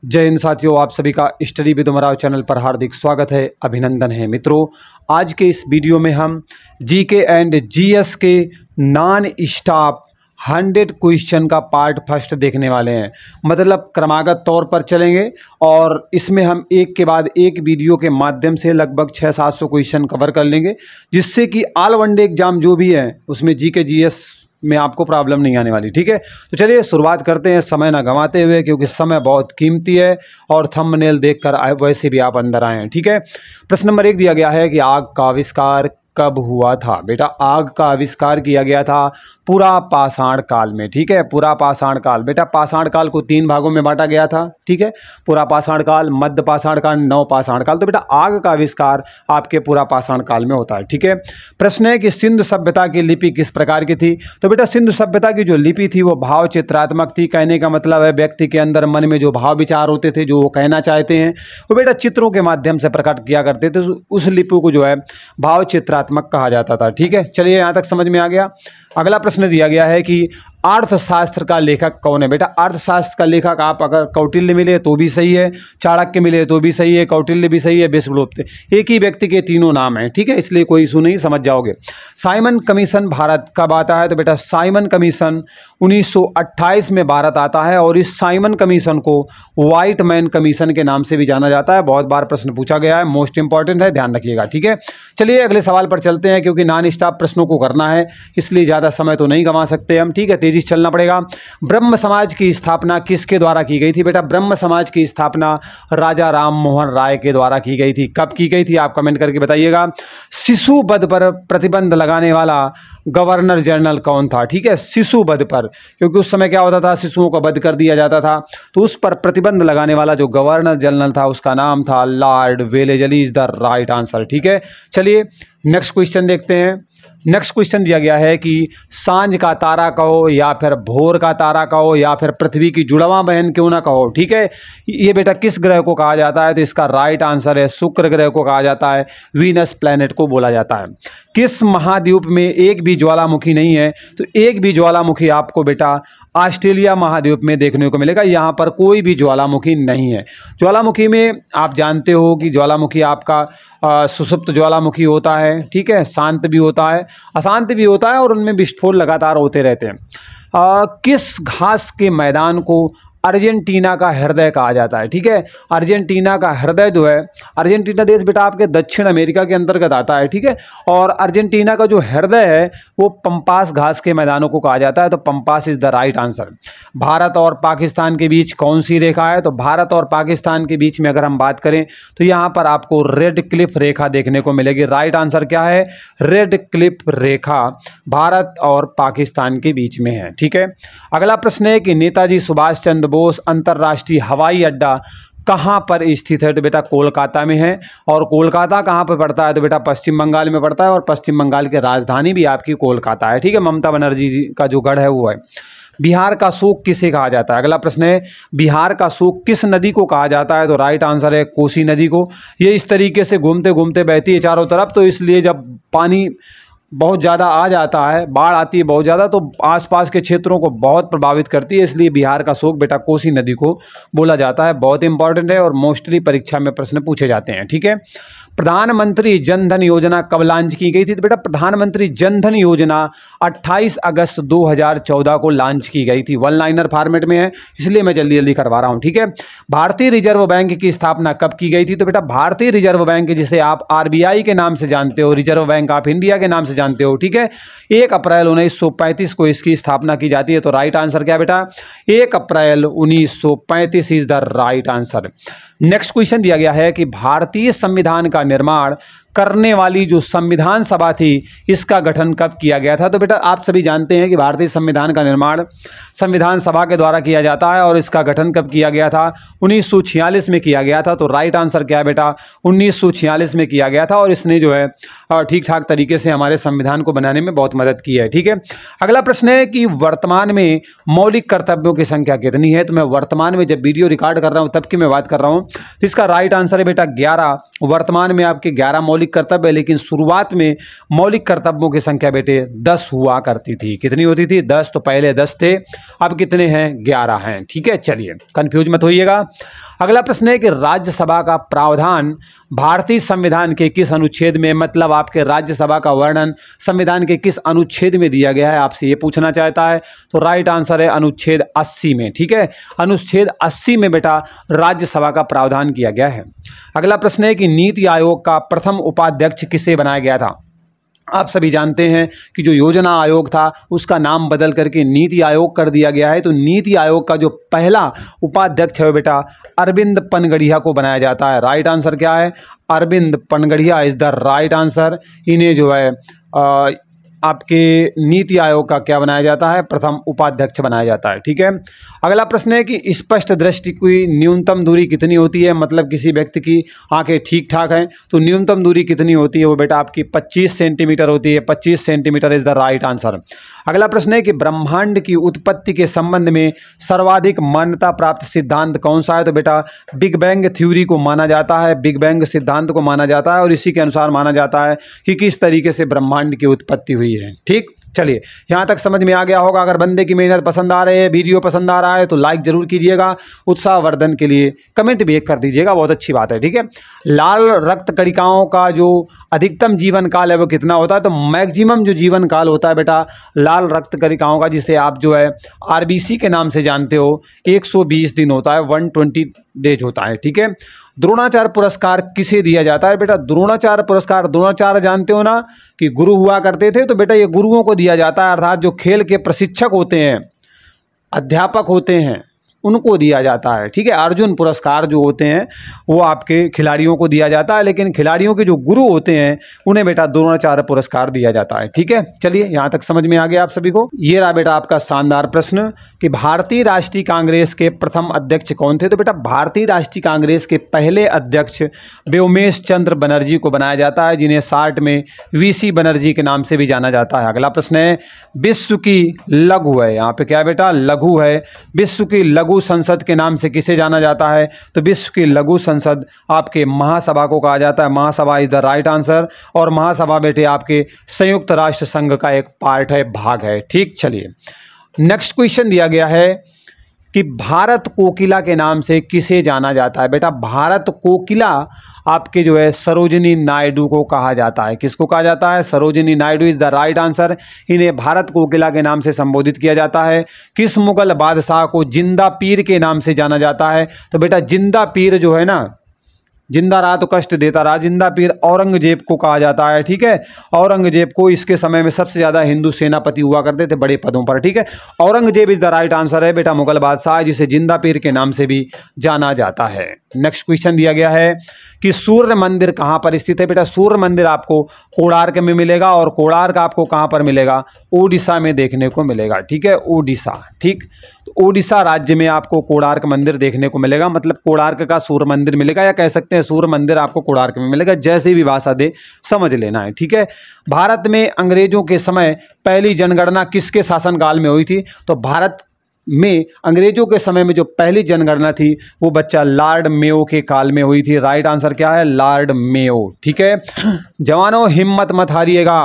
जय हिंद साथियों, आप सभी का स्टडी विद उमराव चैनल पर हार्दिक स्वागत है, अभिनंदन है। मित्रों, आज के इस वीडियो में हम जीके एंड जीएस के नॉन स्टॉप 100 क्वेश्चन का पार्ट फर्स्ट देखने वाले हैं। मतलब क्रमागत तौर पर चलेंगे और इसमें हम एक के बाद एक वीडियो के माध्यम से लगभग 600-700 क्वेश्चन कवर कर लेंगे, जिससे कि ऑल वनडे एग्जाम जो भी है उसमें जीके जीएस में आपको प्रॉब्लम नहीं आने वाली। ठीक है, तो चलिए शुरुआत करते हैं समय ना गंवाते हुए, क्योंकि समय बहुत कीमती है और थंबनेल देखकर वैसे भी आप अंदर आए हैं। ठीक है, प्रश्न नंबर 1 दिया गया है कि आग का आविष्कार कब हुआ था। बेटा, आग का आविष्कार किया गया था पूरा पाषाण काल में। ठीक है, पूरा पाषाण काल। बेटा, पाषाण काल को 3 भागों में बांटा गया था। ठीक है, पूरा पाषाण काल, मध्य पाषाण काल, नव पाषाण काल। तो बेटा आग का आविष्कार आपके पूरा पाषाण काल में होता है। ठीक है, प्रश्न है कि सिंधु सभ्यता की लिपि किस प्रकार की थी। तो बेटा सिंधु सभ्यता की जो लिपि थी वो भाव चित्रात्मक थी। कहने का मतलब है व्यक्ति के अंदर मन में जो भाव विचार होते थे, जो वो कहना चाहते हैं, वो बेटा चित्रों के माध्यम से प्रकट किया करते थे। उस लिपि को जो है भाव चित्रात्मक कहा जाता था। ठीक है, चलिए यहाँ तक समझ में आ गया। अगला प्रश्न दिया गया है कि अर्थशास्त्र का लेखक कौन है। बेटा, अर्थशास्त्र का लेखक आप अगर कौटिल्य मिले तो भी सही है, चाणक्य मिले तो भी सही है, कौटिल्य भी सही है, विश्वगुप्त। एक ही व्यक्ति के तीनों नाम हैं। ठीक है, इसलिए कोई इशू नहीं, समझ जाओगे। साइमन कमीशन भारत कब आता है। तो बेटा साइमन कमीशन 1928 में भारत आता है और इस साइमन कमीशन को व्हाइट मैन कमीशन के नाम से भी जाना जाता है। बहुत बार प्रश्न पूछा गया है, मोस्ट इंपॉर्टेंट है, ध्यान रखिएगा। ठीक है, चलिए अगले सवाल पर चलते हैं, क्योंकि नॉन स्टॉप प्रश्नों को करना है, इसलिए ज़्यादा समय तो नहीं गंवा सकते हम। ठीक है, तेजी से चलना पड़ेगा। ब्रह्म समाज की स्थापना किसके द्वारा की गई थी। बेटा ब्रह्म समाज की स्थापना राजा राम मोहन राय के द्वारा की गई थी। कब की गई थी आप कमेंट करके बताइएगा। शिशु वध पर प्रतिबंध लगाने वाला गवर्नर जनरल कौन था। ठीक है, शिशु वध पर, क्योंकि उस समय क्या होता था, शिशुओं का वध कर दिया जाता था, तो उस पर प्रतिबंध लगाने वाला जो गवर्नर जनरल था उसका नाम था Lord Wellesley is the right answer. ठीक है, चलिए नेक्स्ट क्वेश्चन देखते हैं। नेक्स्ट क्वेश्चन दिया गया है कि सांझ का तारा कहो या फिर भोर का तारा कहो या फिर पृथ्वी की जुड़वा बहन क्यों ना कहो। ठीक है, ये बेटा किस ग्रह को कहा जाता है। तो इसका राइट आंसर है शुक्र ग्रह को कहा जाता है, वीनस प्लैनेट को बोला जाता है। किस महाद्वीप में एक भी ज्वालामुखी नहीं है। तो एक भी ज्वालामुखी आपको बेटा ऑस्ट्रेलिया महाद्वीप में देखने को मिलेगा। यहाँ पर कोई भी ज्वालामुखी नहीं है। ज्वालामुखी में आप जानते हो कि ज्वालामुखी आपका सुषुप्त ज्वालामुखी होता है। ठीक है, शांत भी होता है, अशांत भी होता है और उनमें विस्फोट लगातार होते रहते हैं। किस घास के मैदान को अर्जेंटीना का हृदय कहा जाता है। ठीक है, अर्जेंटीना का हृदय जो है, अर्जेंटीना देश बेटा आपके दक्षिण अमेरिका के अंतर्गत आता है। ठीक है, और अर्जेंटीना का जो हृदय है वो पंपास घास के मैदानों को कहा जाता है। तो pampas is the right answer. Bharat और पाकिस्तान के बीच कौन सी रेखा है। तो भारत और पाकिस्तान के बीच में अगर हम बात करें तो यहाँ पर आपको रेड क्लिफ रेखा देखने को मिलेगी। राइट आंसर क्या है, रेड क्लिफ रेखा भारत और पाकिस्तान के बीच में है। ठीक है, अगला प्रश्न है कि नेताजी सुभाष चंद्र बोस अंतर्राष्ट्रीय हवाई अड्डा कहाँ पर स्थित है। तो बेटा कोलकाता में है। और कोलकाता कहाँ पर पड़ता है। तो बेटा पश्चिम बंगाल में पड़ता है और पश्चिम बंगाल की राजधानी भी आपकी कोलकाता है। ठीक है, ममता बनर्जी जी का जो गढ़ है वो है। बिहार का शोक किसे कहा जाता है। अगला प्रश्न है बिहार का शोक किस नदी को कहा जाता है। तो राइट आंसर है कोसी नदी को। ये इस तरीके से घूमते घूमते बहती है चारों तरफ, तो इसलिए जब पानी बहुत ज़्यादा आ जाता है, बाढ़ आती है बहुत ज़्यादा, तो आसपास के क्षेत्रों को बहुत प्रभावित करती है, इसलिए बिहार का शोक बेटा कोसी नदी को बोला जाता है। बहुत इंपॉर्टेंट है और मोस्टली परीक्षा में प्रश्न पूछे जाते हैं। ठीक है, प्रधानमंत्री जन धन योजना कब लॉन्च की गई थी। तो बेटा प्रधानमंत्री जन धन योजना 28 अगस्त 2014 को लॉन्च की गई थी। वन लाइनर फॉर्मेट में है, इसलिए मैं जल्दी जल्दी करवा रहा हूँ। ठीक है, भारतीय रिजर्व बैंक की स्थापना कब की गई थी। तो बेटा भारतीय रिजर्व बैंक, जिसे आप आरबीआई के नाम से जानते हो, रिजर्व बैंक ऑफ इंडिया के नाम से जानते हो। ठीक है, 1 अप्रैल 1935 को इसकी स्थापना की जाती है। तो राइट आंसर क्या बेटा, 1 अप्रैल 1935 is the right answer. Next question दिया गया है कि भारतीय संविधान का निर्माण करने वाली जो संविधान सभा थी इसका गठन कब किया गया था। तो बेटा आप सभी जानते हैं कि भारतीय संविधान का निर्माण संविधान सभा के द्वारा किया जाता है और इसका गठन कब किया गया था, 1946 में किया गया था। तो राइट आंसर क्या है बेटा, 1946 में किया गया था और इसने जो है ठीक ठाक तरीके से हमारे संविधान को बनाने में बहुत मदद की है। ठीक है, अगला प्रश्न है कि वर्तमान में मौलिक कर्तव्यों की संख्या कितनी है। तो मैं वर्तमान में जब वीडियो रिकॉर्ड कर रहा हूँ तब की मैं बात कर रहा हूँ, तो इसका राइट आंसर है बेटा 11। वर्तमान में आपके 11 मौलिक कर्तव्य है, लेकिन शुरुआत में मौलिक कर्तव्यों की संख्या बेटे 10 हुआ करती थी। कितनी होती थी, 10। तो पहले 10 थे, अब कितने हैं, 11 हैं। ठीक है, चलिए कंफ्यूज मत होइएगा। अगला प्रश्न है कि राज्यसभा का प्रावधान भारतीय संविधान के किस अनुच्छेद में, मतलब आपके राज्यसभा का वर्णन संविधान के किस अनुच्छेद में दिया गया है, आपसे ये पूछना चाहता है। तो राइट आंसर है अनुच्छेद 80 में। ठीक है, अनुच्छेद 80 में बेटा राज्यसभा का प्रावधान किया गया है। अगला प्रश्न है कि नीति आयोग का प्रथम उपाध्यक्ष किसे बनाया गया था। आप सभी जानते हैं कि जो योजना आयोग था उसका नाम बदल करके नीति आयोग कर दिया गया है। तो नीति आयोग का जो पहला उपाध्यक्ष है बेटा अरविंद पनगड़िया को बनाया जाता है। राइट आंसर क्या है, Arvind Panagariya is the right answer. इन्हें जो है आपके नीति आयोग का क्या बनाया जाता है, प्रथम उपाध्यक्ष बनाया जाता है। ठीक है, अगला प्रश्न है कि स्पष्ट दृष्टि की न्यूनतम दूरी कितनी होती है, मतलब किसी व्यक्ति की आंखें ठीक ठाक हैं तो न्यूनतम दूरी कितनी होती है, वो बेटा आपकी 25 सेंटीमीटर होती है। 25 centimetre is the right answer. अगला प्रश्न है कि ब्रह्मांड की उत्पत्ति के संबंध में सर्वाधिक मान्यता प्राप्त सिद्धांत कौन सा है। तो बेटा बिग बैंग थ्योरी को माना जाता है, बिग बैंग सिद्धांत को माना जाता है और इसी के अनुसार माना जाता है कि किस तरीके से ब्रह्मांड की उत्पत्ति हुई है। ठीक, चलिए यहाँ तक समझ में आ गया होगा। अगर बंदे की मेहनत पसंद आ रही है, वीडियो पसंद आ रहा है तो लाइक जरूर कीजिएगा, उत्साहवर्धन के लिए कमेंट भी एक कर दीजिएगा, बहुत अच्छी बात है। ठीक है, लाल रक्त कणिकाओं का जो अधिकतम जीवन काल है वो कितना होता है। तो मैक्सिमम जो जीवन काल होता है बेटा लाल रक्त कणिकाओं का, जिसे आप जो है आरबीसी के नाम से जानते हो, 120 दिन होता है, 120 डेज होता है। ठीक है, द्रोणाचार्य पुरस्कार किसे दिया जाता है। बेटा द्रोणाचार्य पुरस्कार, द्रोणाचार्य जानते हो ना कि गुरु हुआ करते थे, तो बेटा ये गुरुओं को दिया जाता है, अर्थात जो खेल के प्रशिक्षक होते हैं, अध्यापक होते हैं, उनको दिया जाता है। ठीक है, अर्जुन पुरस्कार जो होते हैं वो आपके खिलाड़ियों को दिया जाता है, लेकिन खिलाड़ियों के जो गुरु होते हैं उन्हें बेटा द्रोणाचार्य पुरस्कार दिया जाता है। ठीक है, चलिए यहाँ तक समझ में आ गया आप सभी को। ये रहा बेटा आपका शानदार प्रश्न कि भारतीय राष्ट्रीय कांग्रेस के प्रथम अध्यक्ष कौन थे। तो बेटा भारतीय राष्ट्रीय कांग्रेस के पहले अध्यक्ष व्योमेश चंद्र बनर्जी को बनाया जाता है, जिन्हें शार्ट में वीसी बनर्जी के नाम से भी जाना जाता है। अगला प्रश्न है विश्व की लघु है, यहाँ पे क्या बेटा लघु है, विश्व की लघु संसद के नाम से किसे जाना जाता है। तो विश्व की लघु संसद आपके महासभा को कहा जाता है। महासभा इज द राइट आंसर। और महासभा बेटे आपके संयुक्त राष्ट्र संघ का एक पार्ट है, भाग है। ठीक, चलिए नेक्स्ट क्वेश्चन दिया गया है कि भारत कोकिला के नाम से किसे जाना जाता है। बेटा भारत कोकिला आपके जो है सरोजिनी नायडू को कहा जाता है। किसको कहा जाता है, Sarojini Naidu is the right answer. इन्हें भारत कोकिला के नाम से संबोधित किया जाता है। किस मुगल बादशाह को जिंदा पीर के नाम से जाना जाता है। तो बेटा जिंदा पीर जो है ना, जिंदा रहा तो कष्ट देता रहा, जिंदा पीर औरंगजेब को कहा जाता है। ठीक है, औरंगजेब को इसके समय में सबसे ज़्यादा हिंदू सेनापति हुआ करते थे बड़े पदों पर। ठीक है, Aurangzeb is the right answer है बेटा, मुगल बादशाह जिसे जिंदा पीर के नाम से भी जाना जाता है। नेक्स्ट क्वेश्चन दिया गया है कि सूर्य मंदिर कहाँ पर स्थित है। बेटा सूर्य मंदिर आपको कोणार्क में मिलेगा, और कोणार्क आपको कहाँ पर मिलेगा, उड़ीसा में देखने को मिलेगा। ठीक है, उड़ीसा। ठीक, तो उड़ीसा राज्य में आपको कोणार्क मंदिर देखने को मिलेगा, मतलब कोणार्क का सूर्य मंदिर मिलेगा, या कह सकते हैं सूर्य मंदिर आपको कोणार्क में मिलेगा, जैसे भी भाषा दे समझ लेना है। ठीक है, भारत में अंग्रेजों के समय पहली जनगणना किसके शासनकाल में हुई थी। तो भारत में अंग्रेजों के समय में जो पहली जनगणना थी वो बच्चा लॉर्ड मेयो के काल में हुई थी। राइट आंसर क्या है, लॉर्ड मेयो। ठीक है, जवानों हिम्मत मत हारिएगा,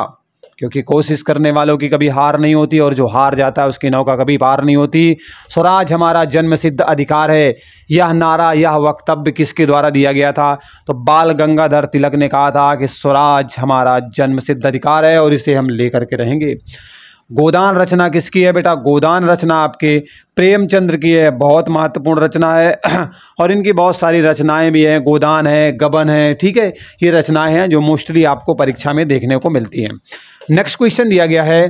क्योंकि कोशिश करने वालों की कभी हार नहीं होती, और जो हार जाता है उसकी नौका कभी पार नहीं होती। स्वराज हमारा जन्मसिद्ध अधिकार है, यह नारा, यह वक्तव्य किसके द्वारा दिया गया था। तो बाल गंगाधर तिलक ने कहा था कि स्वराज हमारा जन्मसिद्ध अधिकार है और इसे हम लेकर के रहेंगे। गोदान रचना किसकी है। बेटा गोदान रचना आपके प्रेमचंद्र की है, बहुत महत्वपूर्ण रचना है और इनकी बहुत सारी रचनाएं भी हैं, गोदान है, गबन है। ठीक है, ये रचनाएं हैं जो मोस्टली आपको परीक्षा में देखने को मिलती हैं। नेक्स्ट क्वेश्चन दिया गया है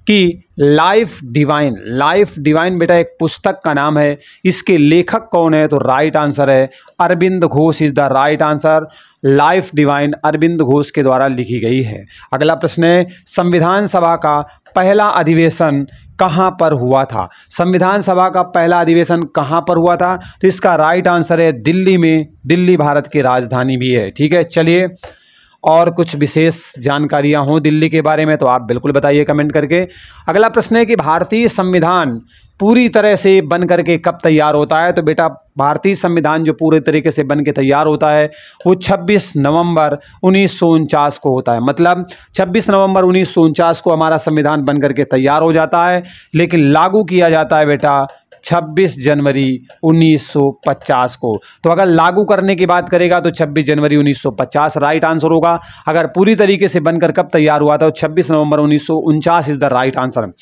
कि लाइफ डिवाइन, लाइफ डिवाइन बेटा एक पुस्तक का नाम है, इसके लेखक कौन है। तो राइट आंसर है Arvind Ghosh is the right answer. Life divine Arvind Ghosh के द्वारा लिखी गई है। अगला प्रश्न है संविधान सभा का पहला अधिवेशन कहाँ पर हुआ था। संविधान सभा का पहला अधिवेशन कहाँ पर हुआ था। तो इसका राइट आंसर है दिल्ली में, दिल्ली भारत की राजधानी भी है। ठीक है, चलिए और कुछ विशेष जानकारियां हों दिल्ली के बारे में तो आप बिल्कुल बताइए कमेंट करके। अगला प्रश्न है कि भारतीय संविधान पूरी तरह से बन करके कब तैयार होता है। तो बेटा भारतीय संविधान जो पूरे तरीके से बन के तैयार होता है वो 26 नवंबर 1949 को होता है। मतलब 26 नवंबर 1949 को हमारा संविधान बन करके तैयार हो जाता है, लेकिन लागू किया जाता है बेटा 26 जनवरी 1950 को। तो अगर लागू करने की बात करेगा तो 26 जनवरी 1950 राइट आंसर होगा। अगर पूरी तरीके से बनकर कब तैयार हुआ था तो 26 नवंबर 1949 इज द राइट आंसर।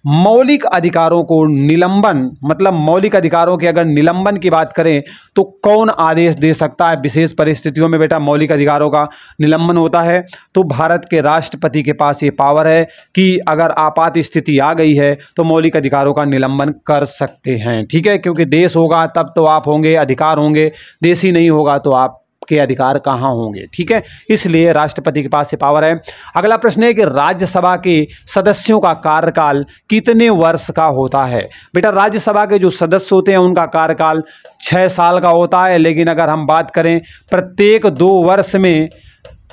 मौलिक अधिकारों को निलंबन, मतलब मौलिक अधिकारों के अगर निलंबन की बात करें तो कौन आदेश दे सकता है? विशेष परिस्थितियों में बेटा मौलिक अधिकारों का निलंबन होता है तो भारत के राष्ट्रपति के पास ये पावर है कि अगर आपात स्थिति आ गई है तो मौलिक अधिकारों का निलंबन कर सकते हैं। ठीक है, क्योंकि देश होगा तब तो आप होंगे, अधिकार होंगे, देश ही नहीं होगा तो आप के अधिकार कहाँ होंगे। ठीक है, इसलिए राष्ट्रपति के पास ये पावर है। अगला प्रश्न है कि राज्यसभा के सदस्यों का कार्यकाल कितने वर्ष का होता है? बेटा राज्यसभा के जो सदस्य होते हैं उनका कार्यकाल 6 साल का होता है, लेकिन अगर हम बात करें प्रत्येक 2 वर्ष में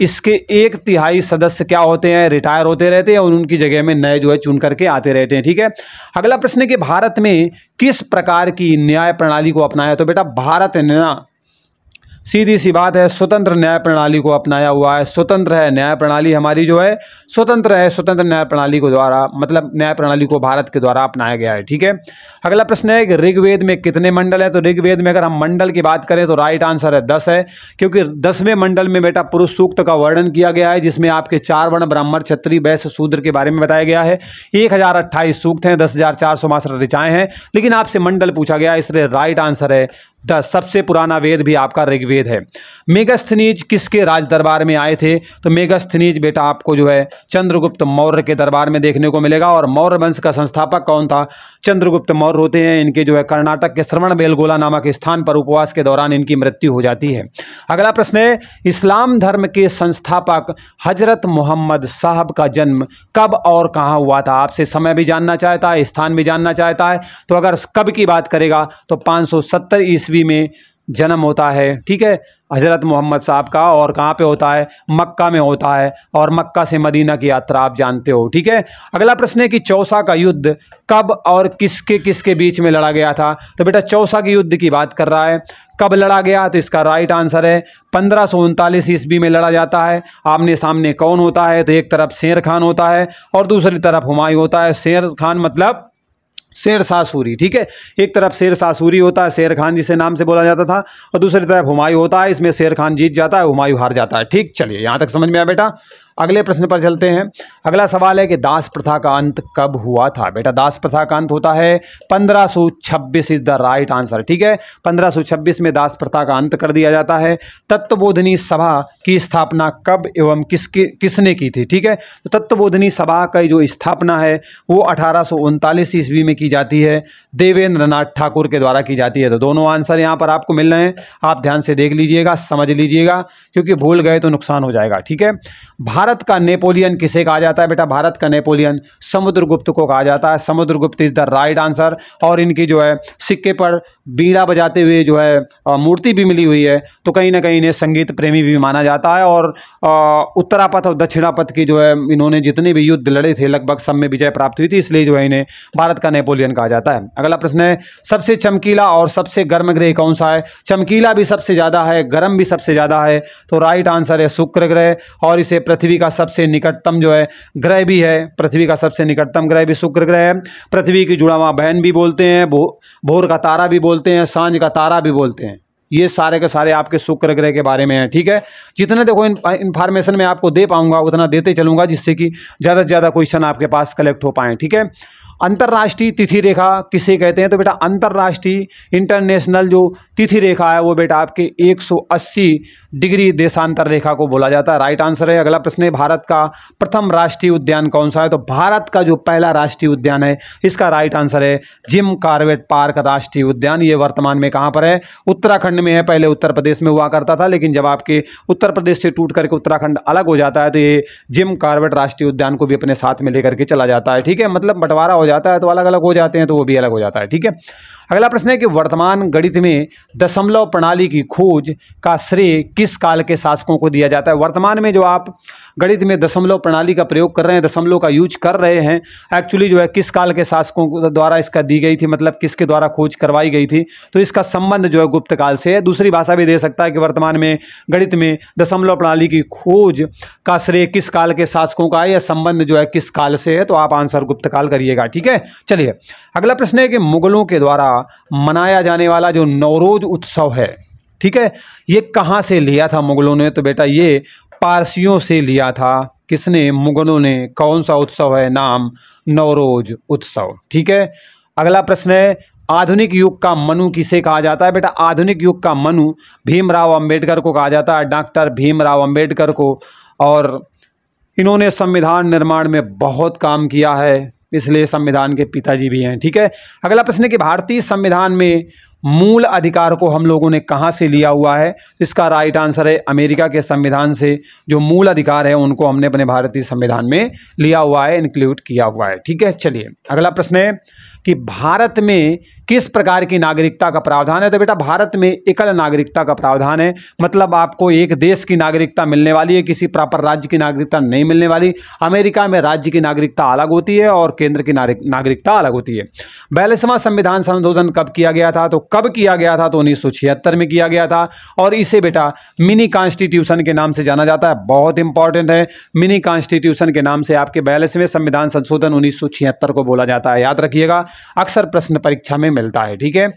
इसके 1/3 सदस्य क्या होते हैं? रिटायर होते रहते हैं और उनकी जगह में नए जो है चुन करके आते रहते हैं। ठीक है, अगला प्रश्न है कि भारत में किस प्रकार की न्याय प्रणाली को अपनाया? तो बेटा भारत ने ना सीधी सी बात है स्वतंत्र न्याय प्रणाली को अपनाया हुआ है। स्वतंत्र है न्याय प्रणाली हमारी जो है, स्वतंत्र है, स्वतंत्र न्याय प्रणाली को द्वारा, मतलब न्याय प्रणाली को भारत के द्वारा अपनाया गया है। ठीक है, अगला प्रश्न है कि ऋग्वेद में कितने मंडल है? तो ऋग्वेद में अगर हम मंडल की बात करें तो राइट आंसर है 10 है, क्योंकि 10वें मंडल में बेटा पुरुष सूक्त का वर्णन किया गया है जिसमें आपके 4 वर्ण ब्राह्मण क्षत्रिय वैश्य शूद्र के बारे में बताया गया है। 1028 सूक्त हैं, 10,462 ऋचाएं हैं, लेकिन आपसे मंडल पूछा गया इसलिए राइट आंसर है 10। सबसे पुराना वेद भी आपका ऋग्वेद है। मेगास्थनीज किसके राज दरबार में आए थे? तो मेगास्थनीज बेटा आपको जो है चंद्रगुप्त मौर्य के दरबार में देखने को मिलेगा। और मौर्य वंश का संस्थापक कौन था? चंद्रगुप्त मौर्य होते हैं। इनके जो है कर्नाटक के श्रवणबेलगोला नामक स्थान पर उपवास के दौरान इनकी मृत्यु हो जाती है। अगला प्रश्न है इस्लाम धर्म के संस्थापक हजरत मोहम्मद साहब का जन्म कब और कहाँ हुआ था? आपसे समय भी जानना चाहता है, स्थान भी जानना चाहता है। तो अगर कब की बात करेगा तो 570 ईस्वी में जन्म होता है। ठीक है, हजरत मोहम्मद साहब का, और कहाँ पे होता है? मक्का में होता है, और मक्का से मदीना की यात्रा आप जानते हो। ठीक है, अगला प्रश्न है कि चौसा का युद्ध कब और किसके किसके बीच में लड़ा गया था? तो बेटा चौसा के युद्ध की बात कर रहा है, कब लड़ा गया? तो इसका राइट आंसर है 1539 ईस्वी में लड़ा जाता है। आमने सामने कौन होता है? तो एक तरफ शेर खान होता है और दूसरी तरफ हुमायूं होता है। शेर खान मतलब शेरशाह सूरी। ठीक है, एक तरफ शेरशाह सूरी होता है, शेर खान जिसे नाम से बोला जाता था, और दूसरी तरफ हुमायूं होता है। इसमें शेर खान जीत जाता है, हुमायूं हार जाता है। ठीक, चलिए यहाँ तक समझ में आया बेटा। अगले प्रश्न पर चलते हैं। अगला सवाल है कि दास प्रथा का अंत कब हुआ था? बेटा दास प्रथा का अंत होता है 1526 इज द राइट आंसर। ठीक है, 1526 में दास प्रथा का अंत कर दिया जाता है। तत्वबोधिनी सभा की स्थापना कब एवं किसने की थी? ठीक है, तो तत्वबोधिनी सभा का जो स्थापना है वो 1839 ईस्वी में की जाती है, देवेंद्र नाथ ठाकुर के द्वारा की जाती है। तो दोनों आंसर यहाँ पर आपको मिल रहे हैं, आप ध्यान से देख लीजिएगा, समझ लीजिएगा, क्योंकि भूल गए तो नुकसान हो जाएगा। ठीक है, भारत का नेपोलियन किसे कहा जाता है? बेटा भारत का नेपोलियन समुद्रगुप्त को कहा जाता है। Samudragupta is the right answer. और इनकी जो है सिक्के पर बीड़ा बजाते हुए जो है मूर्ति भी मिली हुई है, तो कहीं ना कहीं इन्हें संगीत प्रेमी भी माना जाता है। और उत्तरापथ और दक्षिणापथ की जो है इन्होंने जितने भी युद्ध लड़े थे लगभग सब में विजय प्राप्त हुई थी, इसलिए जो है इन्हें भारत का नेपोलियन कहा जाता है। अगला प्रश्न है सबसे चमकीला और सबसे गर्म ग्रह कौन सा है? चमकीला भी सबसे ज़्यादा है, गर्म भी सबसे ज़्यादा है, तो राइट आंसर है शुक्र ग्रह। और इसे पृथ्वी का सबसे निकटतम जो है ग्रह भी है, पृथ्वी का सबसे निकटतम ग्रह भी शुक्र ग्रह है। पृथ्वी की जुड़ावा बहन भी बोलते हैं, भोर का तारा भी बोलते हैं, सांझ का तारा भी बोलते हैं। ये सारे के सारे आपके शुक्र ग्रह के बारे में है। ठीक है, जितना देखो इन्फॉर्मेशन मैं आपको दे पाऊंगा उतना देते चलूंगा, जिससे कि ज़्यादा से ज़्यादा क्वेश्चन आपके पास कलेक्ट हो पाएँ। ठीक है, अंतर्राष्ट्रीय तिथि रेखा किसे कहते हैं? तो बेटा अंतर्राष्ट्रीय इंटरनेशनल जो तिथि रेखा है वो बेटा आपके 180 डिग्री देशांतर रेखा को बोला जाता है। राइट आंसर है। अगला प्रश्न है भारत का प्रथम राष्ट्रीय उद्यान कौन सा है? तो भारत का जो पहला राष्ट्रीय उद्यान है इसका राइट आंसर है जिम कॉर्बेट पार्क राष्ट्रीय उद्यान। ये वर्तमान में कहाँ पर है? उत्तराखंड में है। पहले उत्तर प्रदेश में हुआ करता था, लेकिन जब आपके उत्तर प्रदेश से टूट करके उत्तराखंड अलग हो जाता है तो ये जिम कॉर्बेट राष्ट्रीय उद्यान को भी अपने साथ में लेकर के चला जाता है। ठीक है, मतलब बंटवारा हो जाता है तो अलग अलग हो जाते हैं, तो वो भी अलग हो जाता है। ठीक है, अगला प्रश्न है कि वर्तमान गणित में दशमलव प्रणाली की खोज का श्रेय किस काल के शासकों को दिया जाता है? वर्तमान में जो आप गणित में दशमलव प्रणाली का प्रयोग कर रहे हैं, दशमलव का यूज कर रहे हैं, एक्चुअली जो है किस काल के शासकों द्वारा इसका दी गई थी, मतलब किसके द्वारा खोज करवाई गई थी? तो इसका संबंध जो है गुप्त काल से है। दूसरी भाषा भी दे सकता है कि वर्तमान में गणित में दशमलव प्रणाली की खोज का श्रेय किस काल के शासकों का है, या संबंध जो है किस काल से है? तो आप आंसर गुप्त काल करिएगा। ठीक है, चलिए अगला प्रश्न है कि मुगलों के द्वारा का मनाया जाने वाला जो नवरोज उत्सव है, ठीक है, ये कहाँ से लिया था मुगलों ने? तो बेटा ये पारसियों से लिया था। किसने? मुगलों ने। कौन सा उत्सव है? नाम नवरोज उत्सव, ठीक है। अगला प्रश्न है, आधुनिक युग का मनु किसे कहा जाता है? बेटा आधुनिक युग का मनु भीमराव अंबेडकर को कहा जाता है, डॉक्टर भीमराव अंबेडकर को। और इन्होंने संविधान निर्माण में बहुत काम किया है, इसलिए संविधान के पिताजी भी हैं, ठीक है। अगला प्रश्न है कि भारतीय संविधान में मूल अधिकार को हम लोगों ने कहाँ से लिया हुआ है? इसका राइट आंसर है अमेरिका के संविधान से। जो मूल अधिकार है उनको हमने अपने भारतीय संविधान में लिया हुआ है, इंक्लूड किया हुआ है, ठीक है। चलिए अगला प्रश्न है कि भारत में किस प्रकार की नागरिकता का प्रावधान है? तो बेटा भारत में एकल नागरिकता का प्रावधान है, मतलब आपको एक देश की नागरिकता मिलने वाली है, किसी प्रॉपर राज्य की नागरिकता नहीं मिलने वाली। अमेरिका में राज्य की नागरिकता अलग होती है और केंद्र की नागरिकता अलग होती है। 42वां संविधान संशोधन कब किया गया था? तो कब किया गया था? तो 1976 में किया गया था, और इसे बेटा मिनी कॉन्स्टिट्यूशन के नाम से जाना जाता है। बहुत इंपॉर्टेंट है, मिनी कॉन्स्टिट्यूशन के नाम से आपके 42वें संविधान संशोधन 1976 को बोला जाता है, याद रखिएगा, अक्सर प्रश्न परीक्षा में मिलता है, ठीक है।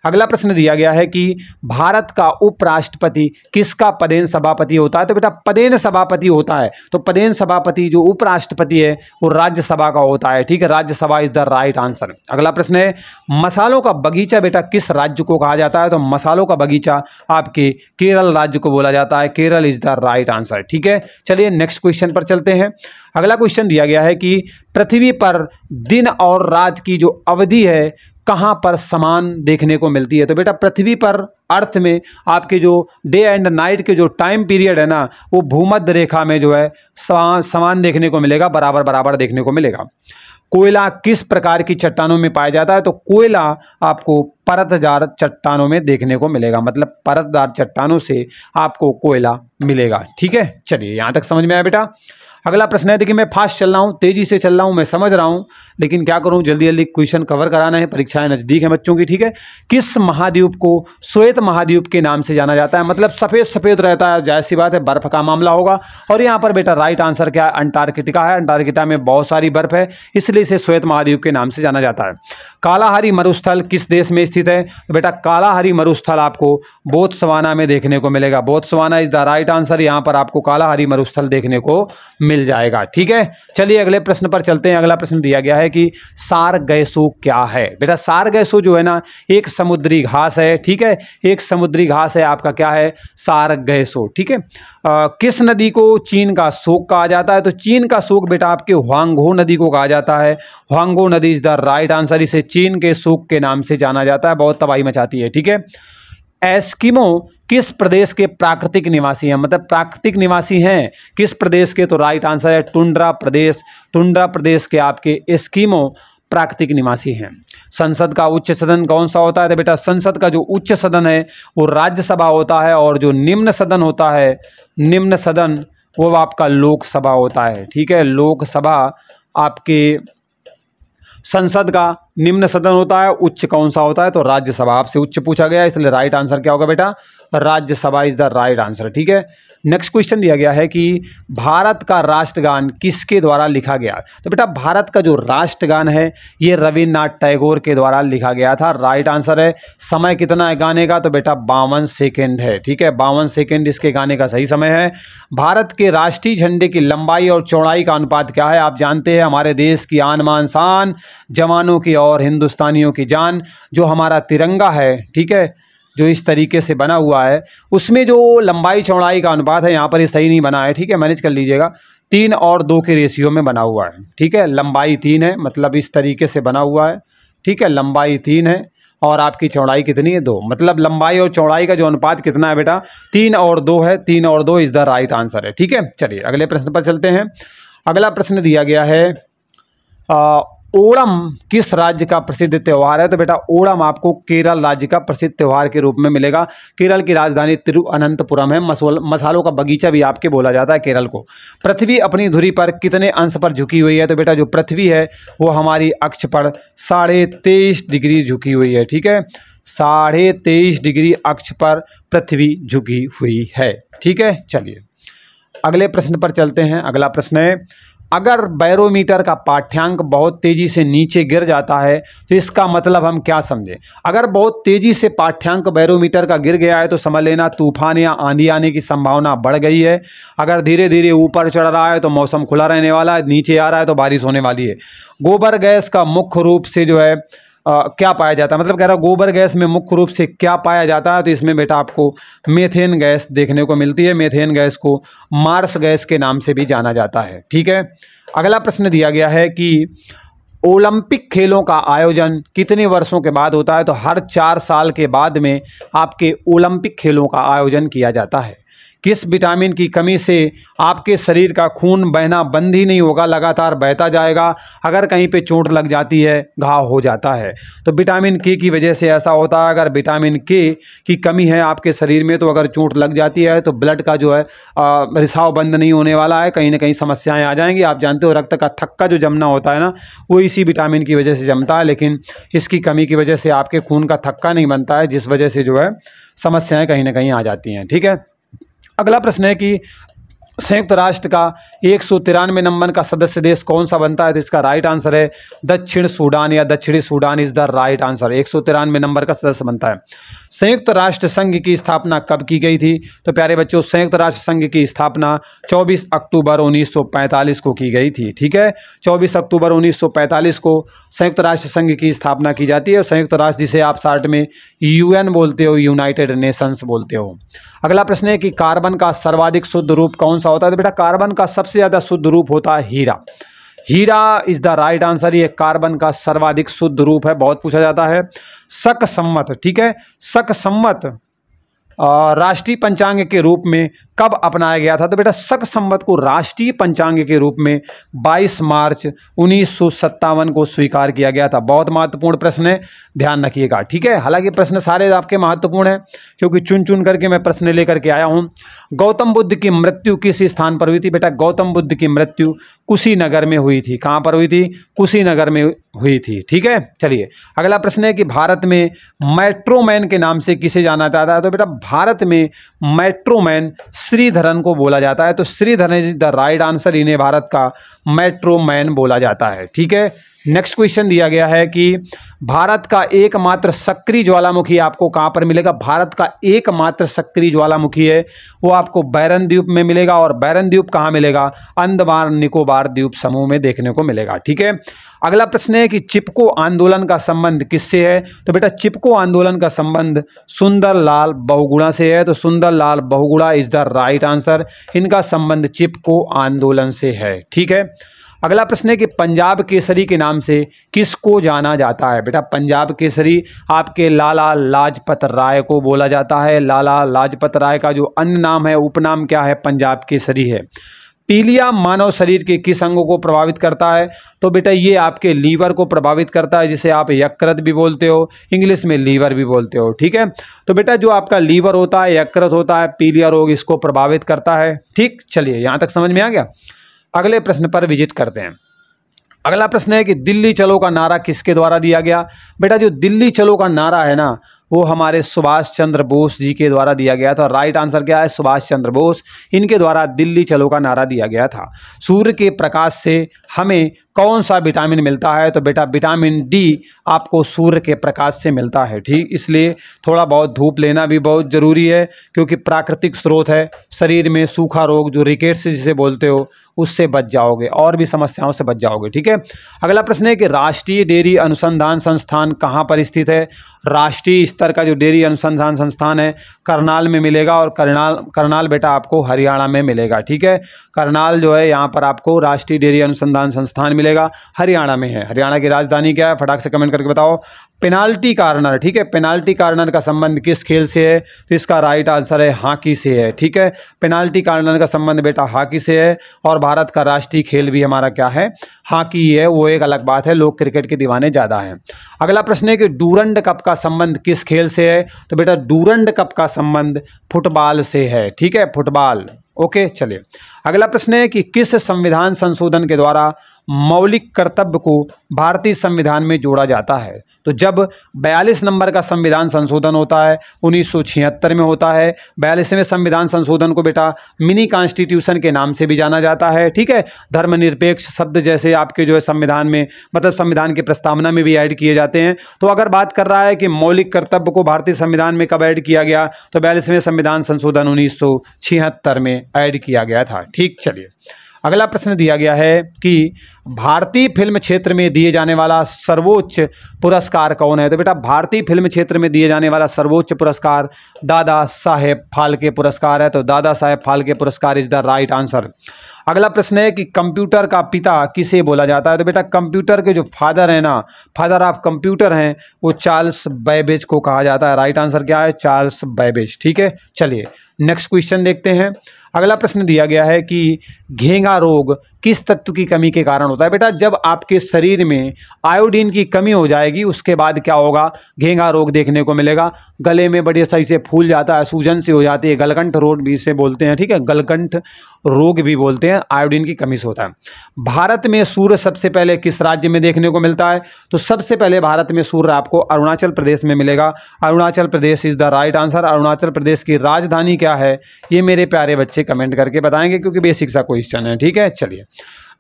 अगला प्रश्न दिया गया है कि भारत का उपराष्ट्रपति किसका पदेन सभापति होता है? तो बेटा पदेन सभापति होता है, तो पदेन सभापति जो उपराष्ट्रपति है वो राज्यसभा का होता है, ठीक है। Rajya Sabha is the right answer. अगला प्रश्न है, मसालों का बगीचा बेटा किस राज्य को कहा जाता है? तो मसालों का बगीचा आपके केरल राज्य को बोला जाता है, Kerala is the right answer, ठीक है। चलिए नेक्स्ट क्वेश्चन पर चलते हैं। अगला क्वेश्चन दिया गया है कि पृथ्वी पर दिन और रात की जो अवधि है कहां पर समान देखने को मिलती है? तो बेटा पृथ्वी पर अर्थ में आपके जो डे एंड नाइट के जो टाइम पीरियड है ना, वो भूमध्य रेखा में जो है समान देखने को मिलेगा, बराबर बराबर देखने को मिलेगा। कोयला किस प्रकार की चट्टानों में पाया जाता है? तो कोयला आपको परतदार चट्टानों में देखने को मिलेगा, मतलब परतदार चट्टानों से आपको कोयला मिलेगा, ठीक है। चलिए यहां तक समझ में आया बेटा। अगला प्रश्न है, देखिए मैं फास्ट चल रहा हूँ, तेजी से चल रहा हूँ, मैं समझ रहा हूँ, लेकिन क्या करूँ, जल्दी जल्दी क्वेश्चन कवर कराना है, परीक्षाएं नजदीक है बच्चों की, ठीक है। किस महाद्वीप को श्वेत महाद्वीप के नाम से जाना जाता है? मतलब सफेद सफेद रहता है, जाहिर सी बात है बर्फ का मामला होगा। और यहाँ पर बेटा राइट आंसर क्या है? अंटार्कटिका है। अंटार्कटिका में बहुत सारी बर्फ है, इसलिए इसे श्वेत महाद्वीप के नाम से जाना जाता है। कालाहारी मरुस्थल किस देश में स्थित है? तो बेटा कालाहारी मरुस्थल आपको बोत्सवाना में देखने को मिलेगा। Botswana is the right answer. यहाँ पर आपको कालाहारी मरुस्थल देखने को मिल जाएगा, ठीक है। चलिए अगले प्रश्न पर चलते हैं। अगला प्रश्न दिया गया है कि सारगैसो क्या है? बेटा सारगैसो जो है ना एक समुद्री घास है, ठीक है, एक समुद्री घास है आपका, क्या है? सारगैसो, ठीक है। किस नदी को चीन का शोक कहा जाता है? तो चीन का शोक बेटा आपके हुआंगहो नदी को कहा जाता है। हुआंगहो नदी इज द राइट आंसर। इसे चीन के शोक के नाम से जाना जाता है, बहुत तबाही मचाती है, ठीक है। एस्किमो किस प्रदेश के प्राकृतिक निवासी हैं? मतलब प्राकृतिक निवासी हैं किस प्रदेश के? तो राइट आंसर है टुंड्रा प्रदेश। टुंड्रा प्रदेश के आपके एस्किमो प्राकृतिक निवासी हैं। संसद का उच्च सदन कौन सा होता है? तो बेटा संसद का जो उच्च सदन है वो राज्यसभा होता है, और जो निम्न सदन होता है, निम्न सदन वो आपका लोकसभा होता है, ठीक है। लोकसभा आपके संसद का निम्न सदन होता है, उच्च कौन सा होता है? तो राज्यसभा। आपसे उच्च पूछा गया इसलिए राइट आंसर क्या होगा बेटा? Rajya Sabha is the right answer, ठीक है। नेक्स्ट क्वेश्चन दिया गया है कि भारत का राष्ट्रगान किसके द्वारा लिखा गया? तो बेटा भारत का जो राष्ट्रगान है ये रविन्द्रनाथ टैगोर के द्वारा लिखा गया था, राइट आंसर है। समय कितना है गाने का? तो बेटा 52 सेकेंड है, ठीक है, 52 सेकेंड इसके गाने का सही समय है। भारत के राष्ट्रीय झंडे की लंबाई और चौड़ाई का अनुपात क्या है? आप जानते हैं हमारे देश की आन बान शान, जवानों की और हिंदुस्तानियों की जान, जो हमारा तिरंगा है, ठीक है, जो इस तरीके से बना हुआ है, उसमें जो लंबाई चौड़ाई का अनुपात है यहाँ पर ये सही नहीं बना है, ठीक है, मैनेज कर लीजिएगा। 3 और 2 के रेशियो में बना हुआ है, ठीक है। लंबाई 3 है, मतलब इस तरीके से बना हुआ है, ठीक है। लंबाई 3 है और आपकी चौड़ाई कितनी है? 2, मतलब लंबाई और चौड़ाई का जो अनुपात कितना है बेटा? 3 और 2 है। 3 और 2 इज द राइट आंसर है, ठीक है। चलिए अगले प्रश्न पर चलते हैं। अगला प्रश्न दिया गया है ओणम किस राज्य का प्रसिद्ध त्यौहार है? तो बेटा ओणम आपको केरल राज्य का प्रसिद्ध त्यौहार के रूप में मिलेगा। केरल की राजधानी तिरुअनंतपुरम है। मसालों का बगीचा भी आपके बोला जाता है केरल को। पृथ्वी अपनी धुरी पर कितने अंश पर झुकी हुई है? तो बेटा जो पृथ्वी है वो हमारी अक्ष पर 23.5 डिग्री झुकी हुई है, ठीक है। 23.5 डिग्री अक्ष पर पृथ्वी झुकी हुई है, ठीक है। चलिए अगले प्रश्न पर चलते हैं। अगला प्रश्न है अगर बैरोमीटर का पाठ्यांक बहुत तेजी से नीचे गिर जाता है तो इसका मतलब हम क्या समझें? अगर बहुत तेजी से पाठ्यांक बैरोमीटर का गिर गया है तो समझ लेना तूफान या आंधी आने की संभावना बढ़ गई है। अगर धीरे धीरे ऊपर चढ़ रहा है तो मौसम खुला रहने वाला है, नीचे आ रहा है तो बारिश होने वाली है। गोबर गैस का मुख्य रूप से जो है क्या पाया जाता है, मतलब कह रहा है गोबर गैस में मुख्य रूप से क्या पाया जाता है, तो इसमें बेटा आपको मीथेन गैस देखने को मिलती है। मीथेन गैस को मार्स गैस के नाम से भी जाना जाता है। ठीक है, अगला प्रश्न दिया गया है कि ओलंपिक खेलों का आयोजन कितने वर्षों के बाद होता है? तो हर 4 साल के बाद में आपके ओलंपिक खेलों का आयोजन किया जाता है। किस विटामिन की कमी से आपके शरीर का खून बहना बंद ही नहीं होगा, लगातार बहता जाएगा? अगर कहीं पे चोट लग जाती है, घाव हो जाता है, तो विटामिन के की वजह से ऐसा होता है। अगर विटामिन के की कमी है आपके शरीर में तो अगर चोट लग जाती है तो ब्लड का जो है रिसाव बंद नहीं होने वाला है, कहीं ना कहीं समस्याएं आ जाएंगी। आप जानते हो रक्त का थक्का जो जमना होता है ना, वो इसी विटामिन की वजह से जमता है, लेकिन इसकी कमी की वजह से आपके खून का थक्का नहीं बनता है, जिस वजह से जो है समस्याएं कहीं ना कहीं आ जाती हैं। ठीक है, अगला प्रश्न है कि संयुक्त राष्ट्र का 193 नंबर का सदस्य देश कौन सा बनता है? तो इसका राइट आंसर है दक्षिण सूडान या दक्षिणी Sudan is the right answer. 193 number का सदस्य बनता है। संयुक्त राष्ट्र संघ की स्थापना कब की गई थी? तो प्यारे बच्चों, संयुक्त राष्ट्र संघ की स्थापना 24 अक्टूबर 1945 को की गई थी। ठीक है, 24 अक्टूबर 1945 को संयुक्त राष्ट्र संघ की स्थापना की जाती है। संयुक्त राष्ट्र जिसे आप शार्ट में यूएन बोलते हो, यूनाइटेड नेशंस बोलते हो। अगला प्रश्न है कि कार्बन का सर्वाधिक शुद्ध रूप कौन सा होता है? तो बेटा कार्बन का सबसे ज्यादा शुद्ध रूप होता है हीरा। हीरा इज द राइट आंसर। ये कार्बन का सर्वाधिक शुद्ध रूप है, बहुत पूछा जाता है। शक संवत, ठीक है, शक संवत राष्ट्रीय पंचांग के रूप में कब अपनाया गया था? तो बेटा शक संवत को राष्ट्रीय पंचांग के रूप में 22 मार्च 1957 को स्वीकार किया गया था। बहुत महत्वपूर्ण प्रश्न है, ध्यान रखिएगा। ठीक है, हालांकि प्रश्न सारे आपके महत्वपूर्ण हैं क्योंकि चुन चुन करके मैं प्रश्न लेकर के आया हूं। गौतम बुद्ध की मृत्यु किस स्थान पर हुई थी? बेटा गौतम बुद्ध की मृत्यु कुशीनगर में हुई थी। कहां पर हुई थी? कुशीनगर में हुई थी। ठीक है, चलिए अगला प्रश्न है कि भारत में मेट्रोमैन के नाम से किसे जाना जाता है? तो बेटा भारत में मेट्रोमैन श्रीधरन को बोला जाता है। तो Sreedharan is the right answer, इन्हें भारत का मेट्रोमैन बोला जाता है। ठीक है, नेक्स्ट क्वेश्चन दिया गया है कि भारत का एकमात्र सक्रिय ज्वालामुखी आपको कहां पर मिलेगा? भारत का एकमात्र सक्रिय ज्वालामुखी है वो आपको बैरन द्वीप में मिलेगा। और बैरन द्वीप कहां मिलेगा? अंडमान निकोबार द्वीप समूह में देखने को मिलेगा। ठीक है, अगला प्रश्न है कि चिपको आंदोलन का संबंध किससे है? तो बेटा चिपको आंदोलन का संबंध सुंदरलाल बहुगुणा से है। तो Sunderlal Bahuguna is the right answer, इनका संबंध चिपको आंदोलन से है। ठीक है, अगला प्रश्न है कि पंजाब केसरी के नाम से किसको जाना जाता है? बेटा पंजाब केसरी आपके लाला लाजपत राय को बोला जाता है। लाला लाजपत राय का जो अन्य नाम है, उपनाम क्या है? पंजाब केसरी है। पीलिया मानव शरीर के किस अंगों को प्रभावित करता है? तो बेटा ये आपके लीवर को प्रभावित करता है, जिसे आप यकृत भी बोलते हो, इंग्लिश में लीवर भी बोलते हो। ठीक है, तो बेटा जो आपका लीवर होता है, यकृत होता है, पीलिया रोग इसको प्रभावित करता है। ठीक, चलिए यहां तक समझ में आ गया। अगले प्रश्न पर विजिट करते हैं। अगला प्रश्न है कि दिल्ली चलो का नारा किसके द्वारा दिया गया? बेटा जो दिल्ली चलो का नारा है ना, वो हमारे सुभाष चंद्र बोस जी के द्वारा दिया गया था। राइट आंसर क्या है? सुभाष चंद्र बोस, इनके द्वारा दिल्ली चलो का नारा दिया गया था। सूर्य के प्रकाश से हमें कौन सा विटामिन मिलता है? तो बेटा विटामिन डी आपको सूर्य के प्रकाश से मिलता है। ठीक, इसलिए थोड़ा बहुत धूप लेना भी बहुत जरूरी है क्योंकि प्राकृतिक स्रोत है। शरीर में सूखा रोग जो रिकेट्स जिसे बोलते हो उससे बच जाओगे और भी समस्याओं से बच जाओगे। ठीक है, अगला प्रश्न है कि राष्ट्रीय डेयरी अनुसंधान संस्थान कहाँ पर स्थित है? राष्ट्रीय स्तर का जो डेयरी अनुसंधान संस्थान है करनाल में मिलेगा। और करनाल बेटा आपको हरियाणा में मिलेगा। ठीक है, करनाल जो है यहाँ पर आपको राष्ट्रीय डेयरी अनुसंधान संस्थान मिलेगा, हरियाणा में है। हरियाणा की राजधानी क्या है? फटाक से कमेंट करके बताओ। पेनाल्टी कार्नर, ठीक है, पेनाल्टी कार्नर का संबंध किस खेल से है? तो इसका राइट आंसर है हॉकी से है। ठीक है, पेनाल्टी कार्नर का संबंध बेटा हॉकी से है। और भारत का राष्ट्रीय खेल भी हमारा क्या है? हॉकी है। वो एक अलग बात है, लोग क्रिकेट के दीवाने ज़्यादा हैं। अगला प्रश्न है कि डूरंड कप का संबंध किस खेल से है? तो बेटा डूरंड कप का संबंध फुटबॉल से है। ठीक है, फुटबॉल। ओके, चलिए अगला प्रश्न है कि किस संविधान संशोधन के द्वारा मौलिक कर्तव्य को भारतीय संविधान में जोड़ा जाता है? तो जब 42 नंबर का संविधान संशोधन होता है 1976 में होता है। 42वें संविधान संशोधन को बेटा मिनी कॉन्स्टिट्यूशन के नाम से भी जाना जाता है। ठीक है, धर्मनिरपेक्ष शब्द जैसे आपके जो है संविधान में मतलब संविधान की प्रस्तावना में भी ऐड किए जाते हैं। तो अगर बात कर रहा है कि मौलिक कर्तव्य को भारतीय संविधान में कब ऐड किया गया, तो 42वें संविधान संशोधन 1976 में ऐड किया गया था। ठीक, चलिए अगला प्रश्न दिया गया है कि भारतीय फिल्म क्षेत्र में दिए जाने वाला सर्वोच्च पुरस्कार कौन है? तो बेटा भारतीय फिल्म क्षेत्र में दिए जाने वाला सर्वोच्च पुरस्कार दादा साहेब फाल्के पुरस्कार है। तो दादा साहेब फाल्के पुरस्कार इज द राइट आंसर। अगला प्रश्न है कि कंप्यूटर का पिता किसे बोला जाता है? तो बेटा कंप्यूटर के जो फादर है ना, फादर ऑफ कंप्यूटर हैं, वो चार्ल्स बैबेज को कहा जाता है। राइट आंसर क्या है? Charles Babbage. ठीक है, चलिए नेक्स्ट क्वेश्चन देखते हैं। अगला प्रश्न दिया गया है कि घेंगा रोग किस तत्व की कमी के कारण होता है? बेटा जब आपके शरीर में आयोडीन की कमी हो जाएगी उसके बाद क्या होगा? घेंगा रोग देखने को मिलेगा। गले में बड़े सही से फूल जाता है, सूजन से हो जाती है, गलकंठ रोग भी इसे बोलते हैं। ठीक है, गलकंठ रोग भी बोलते हैं, आयोडीन की कमी से होता है। भारत में सूर्य सबसे पहले किस राज्य में देखने को मिलता है? तो सबसे पहले भारत में सूर्य आपको अरुणाचल प्रदेश में मिलेगा। Arunachal Pradesh is the right answer. Arunachal Pradesh की राजधानी क्या है? ये मेरे प्यारे बच्चे कमेंट करके बताएंगे क्योंकि बेसिक सा क्वेश्चन है। ठीक है, चलिए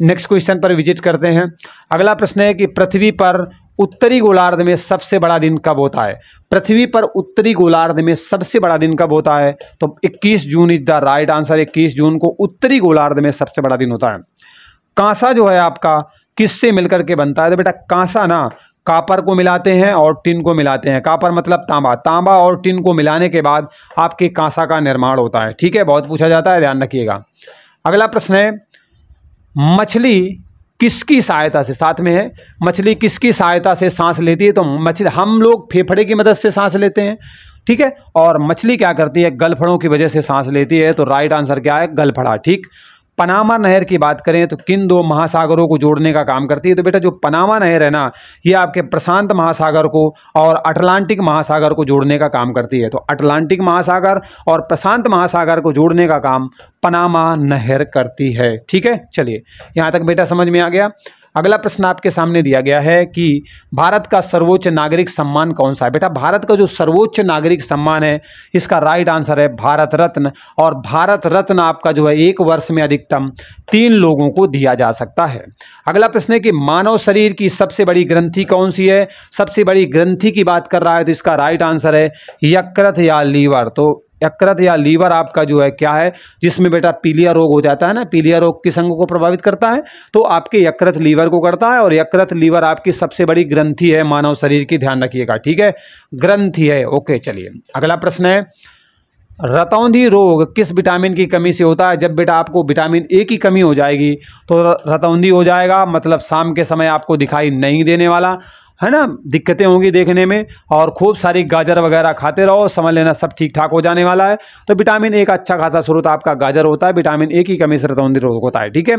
नेक्स्ट क्वेश्चन पर विजिट करते हैं। अगला प्रश्न है कि पृथ्वी पर उत्तरी गोलार्ध में सबसे बड़ा दिन कब होता है? पृथ्वी पर उत्तरी गोलार्ध में सबसे बड़ा दिन कब होता है? तो 21 June is the right answer. 21 जून को उत्तरी गोलार्ध में सबसे बड़ा दिन होता है। कांसा जो है आपका किससे मिलकर के बनता है? तो बेटा कांसा ना कापर को मिलाते हैं और टिन को मिलाते हैं। कापर मतलब तांबा, तांबा और टिन को मिलाने के बाद आपके कांसा का निर्माण होता है। ठीक है, बहुत पूछा जाता है, ध्यान रखिएगा। अगला प्रश्न है मछली किसकी सहायता से, साथ में है मछली किसकी सहायता से सांस लेती है? तो मछली हम लोग फेफड़े की मदद से सांस लेते हैं। ठीक है, और मछली क्या करती है? गलफड़ों की वजह से सांस लेती है। तो राइट आंसर क्या है? गलफड़ा। ठीक, पनामा नहर की बात करें तो किन दो महासागरों को जोड़ने का काम करती है? तो बेटा जो पनामा नहर है ना, ये आपके प्रशांत महासागर को और अटलांटिक महासागर को जोड़ने का काम करती है। तो अटलांटिक महासागर और प्रशांत महासागर को जोड़ने का काम पनामा नहर करती है। ठीक है, चलिए यहाँ तक बेटा समझ में आ गया। अगला प्रश्न आपके सामने दिया गया है कि भारत का सर्वोच्च नागरिक सम्मान कौन सा है? बेटा भारत का जो सर्वोच्च नागरिक सम्मान है इसका राइट आंसर है भारत रत्न। और भारत रत्न आपका जो है एक वर्ष में अधिकतम 3 लोगों को दिया जा सकता है। अगला प्रश्न है कि मानव शरीर की सबसे बड़ी ग्रंथि कौन सी है? सबसे बड़ी ग्रंथि की बात कर रहा है तो इसका राइट आंसर है यकृत या लीवर। तो यकृत या लीवर आपका जो है क्या है, जिसमें बेटा पीलिया रोग हो जाता है ना, पीलिया रोग किस अंग को प्रभावित करता है? तो आपके यकृत लीवर को करता है। और यकृत लीवर आपकी सबसे बड़ी ग्रंथि है मानव शरीर की, ध्यान रखिएगा। ठीक है, ग्रंथि है। ओके, चलिए अगला प्रश्न है रतौंधी रोग किस विटामिन की कमी से होता है? जब बेटा आपको विटामिन ए की कमी हो जाएगी तो रतौंधी हो जाएगा, मतलब शाम के समय आपको दिखाई नहीं देने वाला है ना, दिक्कतें होंगी देखने में। और खूब सारी गाजर वगैरह खाते रहो, समझ लेना सब ठीक ठाक हो जाने वाला है। तो विटामिन ए का अच्छा खासा स्रोत आपका गाजर होता है। विटामिन ए की कमी से रतौंधी रोग होता है। ठीक है,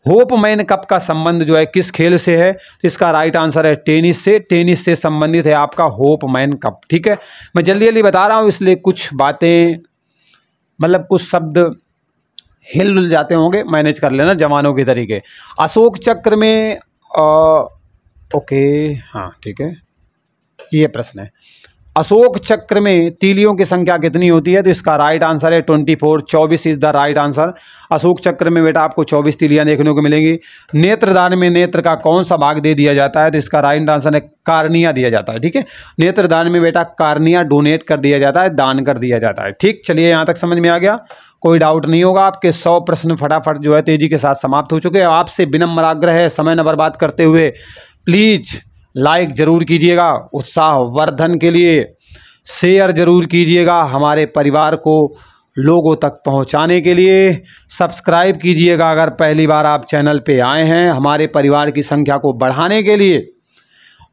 होपमैन कप का संबंध जो है किस खेल से है? तो इसका राइट आंसर है टेनिस से। टेनिस से संबंधित है आपका होपमैन कप। ठीक है, मैं जल्दी जल्दी बता रहा हूँ इसलिए कुछ बातें मतलब कुछ शब्द हिल जाते होंगे, मैनेज कर लेना जवानों के तरीके। अशोक चक्र में ओके, हाँ ठीक है, ये प्रश्न है अशोक चक्र में तीलियों की संख्या कितनी होती है? तो इसका राइट आंसर है 24। 24 is the right answer. Ashok चक्र में बेटा आपको 24 तीलियां देखने को मिलेंगी। नेत्रदान में नेत्र का कौन सा भाग दे दिया जाता है? तो इसका राइट आंसर है कार्निया दिया जाता है। ठीक है, नेत्रदान में बेटा कार्निया डोनेट कर दिया जाता है, दान कर दिया जाता है। ठीक, चलिए यहाँ तक समझ में आ गया, कोई डाउट नहीं होगा। आपके 100 प्रश्न फटाफट जो है तेजी के साथ समाप्त हो चुके हैं। आपसे विनम्र आग्रह है, समय न बर्बाद करते हुए प्लीज लाइक जरूर कीजिएगा, उत्साह वर्धन के लिए शेयर जरूर कीजिएगा, हमारे परिवार को लोगों तक पहुंचाने के लिए सब्सक्राइब कीजिएगा अगर पहली बार आप चैनल पे आए हैं, हमारे परिवार की संख्या को बढ़ाने के लिए,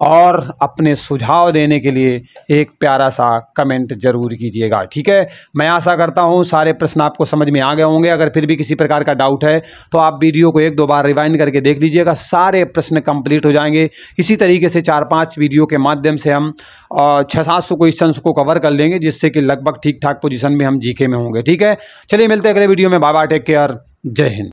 और अपने सुझाव देने के लिए एक प्यारा सा कमेंट जरूर कीजिएगा। ठीक है, मैं आशा करता हूँ सारे प्रश्न आपको समझ में आ गए होंगे। अगर फिर भी किसी प्रकार का डाउट है तो आप वीडियो को 1-2 बार रिवाइंड करके देख लीजिएगा, सारे प्रश्न कंप्लीट हो जाएंगे। इसी तरीके से 4-5 वीडियो के माध्यम से हम 600-700 क्वेश्चंस को कवर कर लेंगे, जिससे कि लगभग ठीक ठाक पोजीशन में हम जीके में होंगे। ठीक है, चलिए मिलते हैं अगले वीडियो में। बाय बाय, टेक केयर, जय हिंद।